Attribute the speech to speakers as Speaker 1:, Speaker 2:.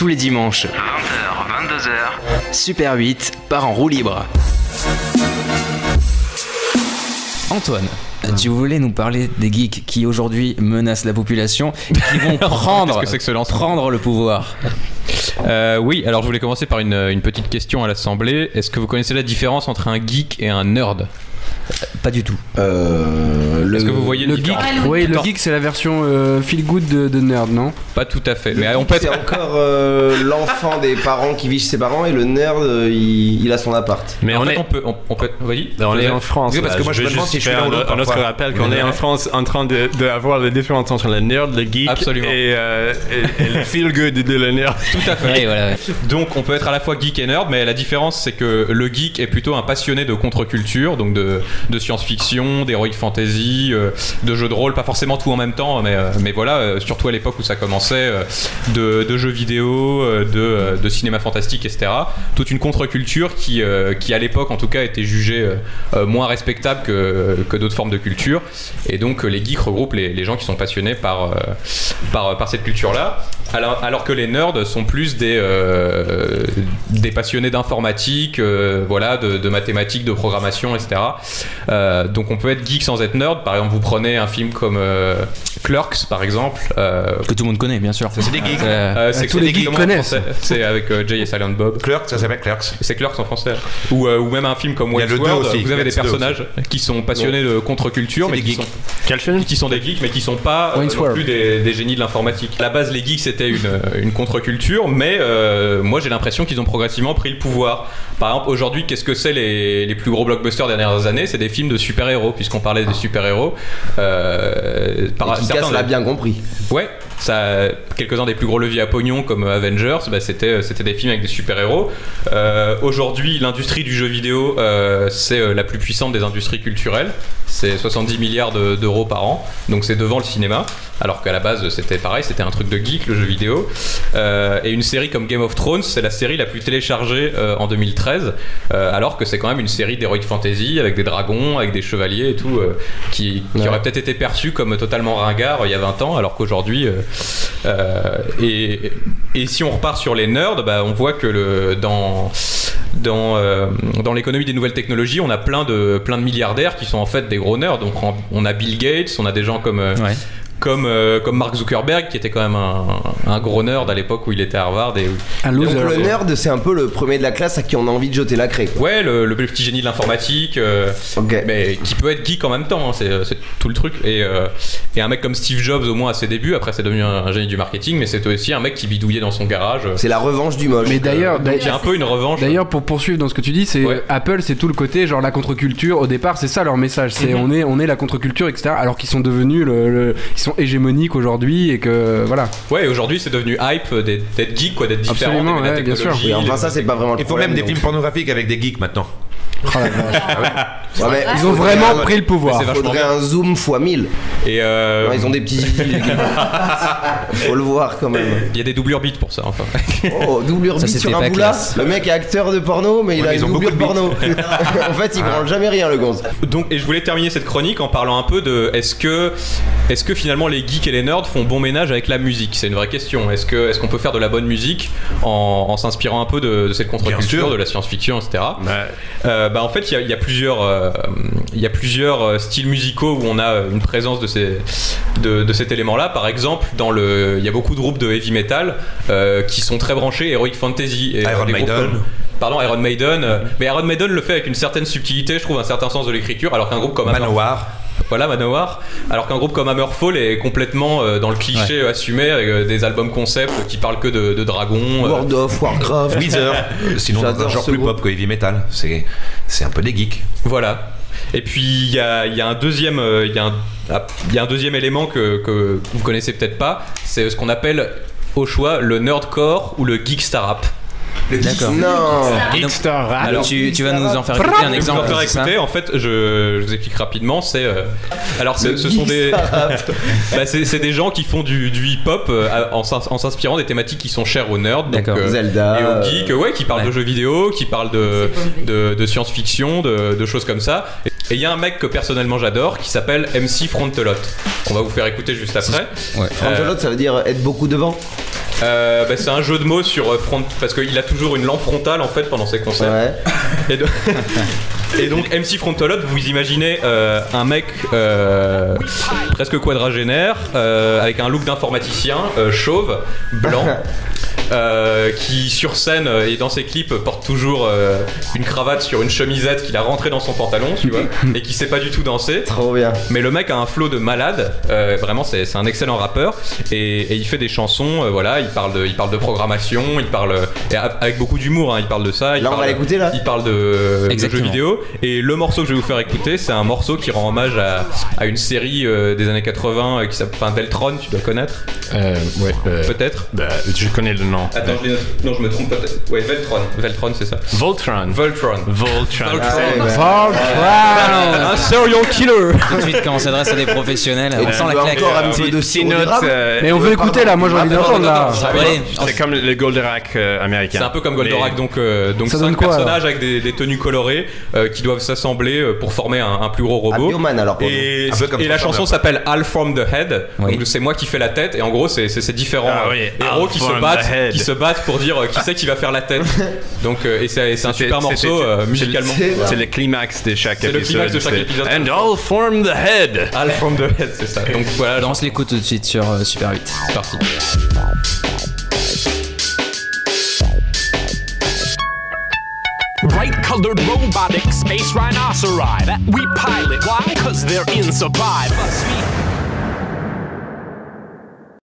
Speaker 1: tous les dimanches.
Speaker 2: 20h, 22h.
Speaker 1: Super 8 part en roue libre. Antoine, tu voulais nous parler des geeks qui aujourd'hui menacent la population et qui vont prendre le pouvoir.
Speaker 3: Oui, alors je voulais commencer par une petite question à l'Assemblée. Est-ce que vous connaissez la différence entre un geek et un nerd ?
Speaker 1: Pas du tout.
Speaker 3: Est-ce que vous voyez
Speaker 4: le
Speaker 3: le
Speaker 4: geek? Oui, le geek c'est la version feel good de nerd, non?
Speaker 3: Pas tout à fait.
Speaker 5: Mais on peut être... C'est encore l'enfant des parents qui vit chez ses parents et le nerd il a son appart.
Speaker 3: Mais en fait, on peut vas-y.
Speaker 6: On est en France.
Speaker 5: Oui, parce que moi je me demande si je suis là ou
Speaker 6: un autre rappel qu'on est en France en train d'avoir la différence entre le nerd, le geek et le feel good de le nerd.
Speaker 3: Tout à fait.
Speaker 1: Oui, voilà.
Speaker 3: Donc on peut être à la fois geek et nerd, mais la différence c'est que le geek est plutôt un passionné de contre-culture, donc de science-fiction, d'heroic fantasy, de jeux de rôle, pas forcément tout en même temps, mais voilà, surtout à l'époque où ça commençait, de jeux vidéo, de cinéma fantastique, etc. Toute une contre-culture qui à l'époque en tout cas était jugée moins respectable que d'autres formes de culture. Et donc les geeks regroupent les gens qui sont passionnés par cette culture-là. Alors que les nerds sont plus des passionnés d'informatique, voilà, de mathématiques, de programmation, etc. Donc on peut être geek sans être nerd. Par exemple, vous prenez un film comme Clerks, par exemple,
Speaker 1: que tout le monde connaît, bien sûr.
Speaker 6: Ça, c'est des geeks.
Speaker 3: C'est
Speaker 4: tous les geeks connaissent.
Speaker 3: C'est avec Jay et Silent Bob.
Speaker 6: Clerks, ça s'appelle Clerks.
Speaker 3: C'est Clerks en français. Ou même un film comme Westworld. Vous avez des personnages qui sont passionnés de contre-culture, mais qui sont des geeks, mais qui sont pas non plus des génies de l'informatique. À la base, les geeks c'était une contre-culture, mais moi j'ai l'impression qu'ils ont progressivement pris le pouvoir. Par exemple, aujourd'hui, qu'est-ce que c'est les plus gros blockbusters des dernières années? C'est des films de super-héros, puisqu'on parlait des super-héros.
Speaker 5: Certains l'a bien compris.
Speaker 3: Ouais, ça, quelques-uns des plus gros leviers à pognon comme Avengers, c'était des films avec des super-héros. Aujourd'hui, l'industrie du jeu vidéo, c'est la plus puissante des industries culturelles. C'est 70 milliards d'euros par an, donc c'est devant le cinéma. Alors qu'à la base, c'était pareil, c'était un truc de geek, le jeu vidéo. Et une série comme Game of Thrones, c'est la série la plus téléchargée en 2013, alors que c'est quand même une série d'heroic fantasy avec des dragons, avec des chevaliers et tout, qui aurait peut-être été perçue comme totalement ringard il y a 20 ans, alors qu'aujourd'hui... et si on repart sur les nerds, on voit que dans l'économie des nouvelles technologies, on a plein de milliardaires qui sont en fait des gros nerds. Donc on a Bill Gates, on a des gens comme Mark Zuckerberg qui était quand même un gros nerd à l'époque où il était à Harvard.
Speaker 5: Donc le nerd c'est un peu le premier de la classe à qui on a envie de jeter la craie, quoi.
Speaker 3: Ouais, le petit génie de l'informatique, mais qui peut être geek en même temps, hein, c'est tout le truc. Et un mec comme Steve Jobs au moins à ses débuts, après c'est devenu un génie du marketing, mais c'était aussi un mec qui bidouillait dans son garage.
Speaker 5: C'est la revanche du moche.
Speaker 4: Mais d'ailleurs
Speaker 3: c'est un peu une revanche.
Speaker 4: D'ailleurs, pour poursuivre dans ce que tu dis, c'est Apple, c'est tout le côté genre la contre-culture. Au départ, c'est ça leur message, c'est on est la contre-culture, etc. Alors qu'ils sont devenus ils sont hégémoniques aujourd'hui et que voilà.
Speaker 3: Ouais, aujourd'hui c'est devenu hype d'être geek, quoi, d'être différent.
Speaker 4: Absolument, ouais, bien sûr.
Speaker 5: Oui, enfin ça c'est pas vraiment le problème.
Speaker 6: Il faut même des films pornographiques avec des geeks maintenant.
Speaker 4: Oh la vache.
Speaker 5: Ouais,
Speaker 4: ils ont vraiment pris le pouvoir.
Speaker 5: Il faudrait un zoom x 1000.
Speaker 3: Et
Speaker 5: non, ils ont des petits faut le voir quand même.
Speaker 3: Il y a des doublures bits pour ça, enfin.
Speaker 5: Oh, doublure bits sur un boula. Le mec est acteur de porno, mais il a une doublure porno. En fait, il branle jamais rien, le gonze.
Speaker 3: Donc, et je voulais terminer cette chronique en parlant un peu de est-ce que finalement les geeks et les nerds font bon ménage avec la musique? C'est une vraie question. Est-ce qu'on peut faire de la bonne musique en s'inspirant un peu de cette contre-culture, de la science-fiction, etc. En fait, il y a plusieurs styles musicaux où on a une présence de cet élément-là. Par exemple, il y a beaucoup de groupes de heavy metal qui sont très branchés heroic fantasy. Et
Speaker 6: Iron Maiden.
Speaker 3: Mais Iron Maiden le fait avec une certaine subtilité, je trouve, un certain sens de l'écriture, alors qu'un groupe comme
Speaker 6: Manowar.
Speaker 3: Voilà, Manowar. Alors qu'un groupe comme Hammerfall est complètement dans le cliché assumé, avec des albums concept qui parlent que de dragons.
Speaker 5: World of Warcraft.
Speaker 6: Weezer. Sinon, dans un genre plus pop que heavy metal. C'est un peu des geeks.
Speaker 3: Voilà. Et puis il y a un deuxième élément que vous connaissez peut-être pas, c'est ce qu'on appelle au choix le nerdcore ou le geeksta rap.
Speaker 1: D'accord.
Speaker 5: Non.
Speaker 4: Geekstar Rap.
Speaker 1: Alors tu vas nous en faire écouter un exemple.
Speaker 3: En fait, je vous explique rapidement. Ce sont des, c'est des gens qui font du hip-hop en s'inspirant des thématiques qui sont chères aux nerds, donc
Speaker 5: Zelda,
Speaker 3: et aux geeks, qui parlent de jeux vidéo, qui parlent de science-fiction, de choses comme ça. Et il y a un mec que personnellement j'adore qui s'appelle MC Frontelot. On va vous faire écouter juste après.
Speaker 5: Frontelot, ça veut dire être beaucoup devant.
Speaker 3: C'est un jeu de mots sur front, parce qu'il a toujours une lampe frontale en fait pendant ses concerts. Ouais. Et donc MC Frontalotte, vous imaginez un mec presque quadragénaire avec un look d'informaticien, chauve, blanc. Qui sur scène et dans ses clips porte toujours une cravate sur une chemisette qu'il a rentrée dans son pantalon, tu vois, et qui sait pas du tout danser.
Speaker 5: Trop bien.
Speaker 3: Mais le mec a un flow de malade, vraiment c'est un excellent rappeur et il fait des chansons, voilà, il parle de programmation, il parle avec beaucoup d'humour, hein, il parle de ça.
Speaker 5: On va l'écouter là.
Speaker 3: Il parle de jeux vidéo et le morceau que je vais vous faire écouter, c'est un morceau qui rend hommage à une série des années 80 qui s'appelle Deltron, tu dois connaître.
Speaker 6: Ouais.
Speaker 3: Peut-être.
Speaker 6: Je connais le nom.
Speaker 3: Attends, non, je me trompe peut-être. Ouais, Veltron, c'est ça.
Speaker 6: Voltron.
Speaker 3: Un serial killer.
Speaker 1: Tout de suite, quand on s'adresse à des professionnels, on sent la claque.
Speaker 5: Encore un petit peu de sirop.
Speaker 4: Mais on veut écouter là, moi j'ai envie d'entendre là.
Speaker 6: C'est comme le Goldorak américain.
Speaker 3: C'est un peu comme Goldorak, donc 5 personnages avec des tenues colorées qui doivent s'assembler pour former un plus gros robot.
Speaker 5: Bioman alors.
Speaker 3: Et la chanson s'appelle All From The Head. Donc c'est moi qui fais la tête et en gros c'est différents héros qui se battent pour dire qui c'est qui va faire la tête. Donc et c'est un super morceau musicalement.
Speaker 6: C'est le climax de chaque épisode.
Speaker 3: C'est le climax de chaque épisode.
Speaker 6: And all from the head.
Speaker 3: All from the head, c'est ça. Donc voilà.
Speaker 1: On se l'écoute tout de suite sur Super 8.
Speaker 3: C'est parti.
Speaker 7: Bright-colored robotic space rhinoceri that we pilot. Why? 'Cause they're in survive.